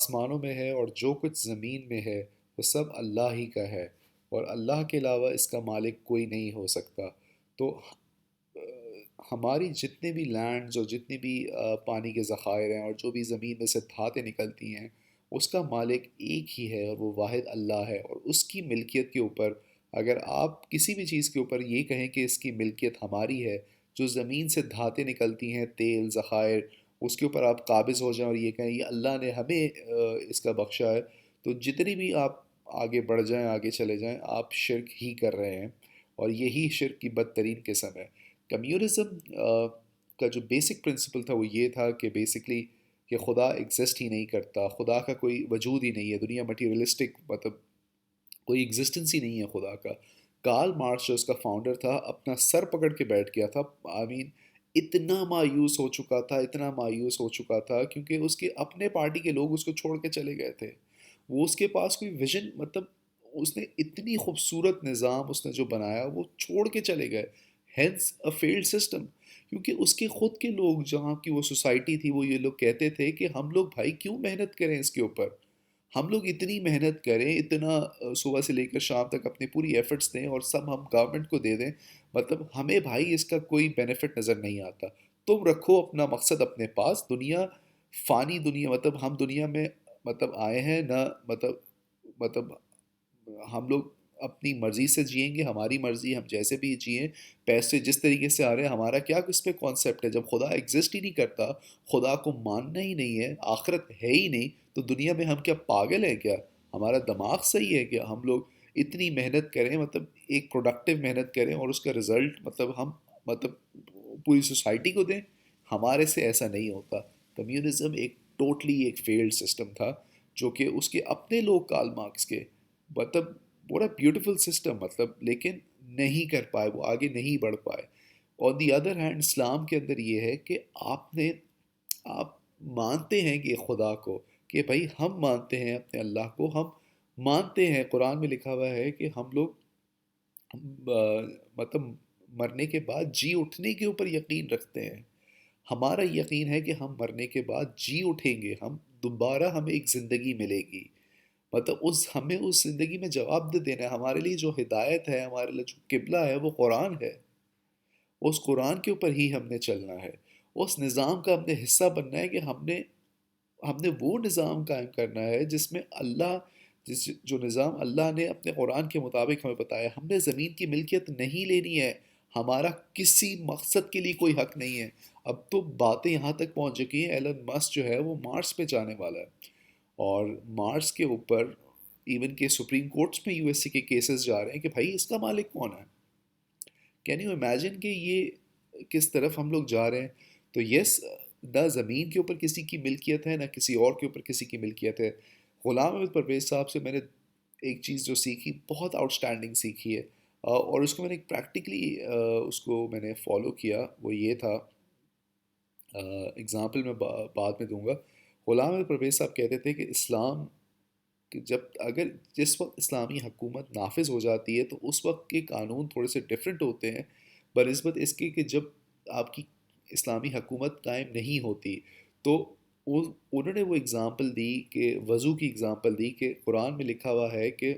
آسمانوں میں ہے اور جو کچھ زمین میں ہے وہ سب اللہ ہی کا ہے، اور اللہ کے علاوہ اس کا مالک کوئی نہیں ہو سکتا۔ تو ہماری جتنے بھی لینڈز اور جتنے بھی پانی کے ذخائر ہیں اور جو بھی زمین میں سے دھاتیں نکلتی ہیں، اس کا مالک ایک ہی ہے اور وہ واحد اللہ ہے۔ اور اس کی ملکیت کے اوپر اگر آپ کسی بھی چیز کے اوپر یہ کہیں کہ اس کی ملکیت ہماری ہے، جو زمین سے دھاتیں نکلتی ہیں، تیل، ذخائر، اس کے اوپر آپ قابض ہو جائیں اور یہ کہیں یہ اللہ نے ہمیں اس کا بخشا ہے، تو جتنی بھی آپ آگے بڑھ جائیں، آگے چلے جائیں، آپ شرک ہی کر رہے ہیں، اور یہی شرک کی بدترین قسم ہے۔ کمیونزم کا جو بیسک پرنسپل تھا وہ یہ تھا کہ بیسکلی کہ خدا ایگزسٹ ہی نہیں کرتا، خدا کا کوئی وجود ہی نہیں ہے، دنیا مٹیریلسٹک، مطلب کوئی ایگزسٹنس ہی نہیں ہے خدا کا۔ کارل مارکس جو اس کا فاؤنڈر تھا اپنا سر پکڑ کے بیٹھ گیا تھا، آئی مین اتنا مایوس ہو چکا تھا، اتنا مایوس ہو چکا تھا، کیونکہ اس کے اپنے پارٹی کے لوگ اس کو چھوڑ کے چلے گئے تھے۔ وہ اس کے پاس کوئی ویژن، مطلب اس نے اتنی خوبصورت نظام اس نے جو بنایا وہ چھوڑ کے چلے گئے، ہینس اے فیلڈ سسٹم۔ کیونکہ اس کے خود کے لوگ، جہاں کی وہ سوسائٹی تھی، وہ یہ لوگ کہتے تھے کہ ہم لوگ بھائی کیوں محنت کریں اس کے اوپر، ہم لوگ اتنی محنت کریں، اتنا صبح سے لے کر شام تک اپنی پوری ایفرٹس دیں اور سب ہم گورنمنٹ کو دے دیں، مطلب ہمیں بھائی اس کا کوئی بینیفٹ نظر نہیں آتا۔ تم رکھو اپنا مقصد اپنے پاس، دنیا فانی دنیا، مطلب ہم دنیا میں مطلب آئے ہیں نہ، مطلب ہم لوگ اپنی مرضی سے جئیں گے، ہماری مرضی، ہم جیسے بھی جئیں، پیسے جس طریقے سے آ رہے ہیں، ہمارا کیا اس پہ کانسیپٹ ہے؟ جب خدا ایگزسٹ ہی نہیں کرتا، خدا کو ماننا ہی نہیں ہے، آخرت ہے ہی نہیں، تو دنیا میں ہم کیا پاگل ہیں کیا؟ ہمارا دماغ صحیح ہے کیا؟ ہم لوگ اتنی محنت کریں، مطلب ایک پروڈکٹیو محنت کریں اور اس کا رزلٹ مطلب ہم مطلب پوری سوسائٹی کو دیں؟ ہمارے سے ایسا نہیں ہوتا۔ کمیونزم ایک ٹوٹلی ایک فیلڈ سسٹم تھا، جو کہ اس کے اپنے لوگ کارل مارکس کے، مطلب بڑا بیوٹیفل سسٹم، مطلب لیکن نہیں کر پائے، وہ آگے نہیں بڑھ پائے۔ آن دی ادر ہینڈ اسلام کے اندر یہ ہے کہ آپ مانتے ہیں کہ خدا کو، کہ بھائی ہم مانتے ہیں اپنے اللہ کو، ہم مانتے ہیں، قرآن میں لکھا ہوا ہے کہ ہم لوگ مطلب مرنے کے بعد جی اٹھنے کے اوپر یقین رکھتے ہیں۔ ہمارا یقین ہے کہ ہم مرنے کے بعد جی اٹھیں گے، ہم دوبارہ ہمیں ایک زندگی ملے گی، مطلب ہمیں اس زندگی میں جواب دے دینا ہے۔ ہمارے لیے جو ہدایت ہے، ہمارے لیے جو قبلہ ہے، وہ قرآن ہے، اس قرآن کے اوپر ہی ہم نے چلنا ہے، اس نظام کا ہم نے حصہ بننا ہے، کہ ہم نے وہ نظام قائم کرنا ہے جس میں جو نظام اللہ نے اپنے قرآن کے مطابق ہمیں بتایا۔ ہم نے زمین کی ملکیت نہیں لینی ہے، ہمارا کسی مقصد کے لیے کوئی حق نہیں ہے۔ اب تو باتیں یہاں تک پہنچ چکی ہیں، ایلن مسک جو ہے وہ مارس پہ جانے والا ہے، اور مارس کے اوپر ایون کہ سپریم کورٹس میں یو ایس سی کے کیسز جا رہے ہیں کہ بھائی اس کا مالک کون ہے۔ کین یو امیجن کہ یہ کس طرف ہم لوگ جا رہے ہیں؟ تو یس، نہ زمین کے اوپر کسی کی ملکیت ہے، نہ کسی اور کے اوپر کسی کی ملکیت ہے۔ غلام احمد پرویز صاحب سے میں نے ایک چیز جو سیکھی، بہت آؤٹ اسٹینڈنگ سیکھی ہے، اور اس کو میں نے پریکٹیکلی اس کو میں نے فالو کیا، وہ یہ تھا، اگزامپل میں بعد میں دوں گا۔ غلام احمد پرویز صاحب کہتے تھے کہ اسلام کہ جس وقت اسلامی حکومت نافذ ہو جاتی ہے تو اس وقت کے قانون تھوڑے سے ڈفرینٹ ہوتے ہیں بنسبت اس کے کہ جب آپ کی اسلامی حکومت قائم نہیں ہوتی۔ تو انہوں نے وہ اگزامپل دی، کہ وضو کی اگزامپل دی، کہ قرآن میں لکھا ہوا ہے کہ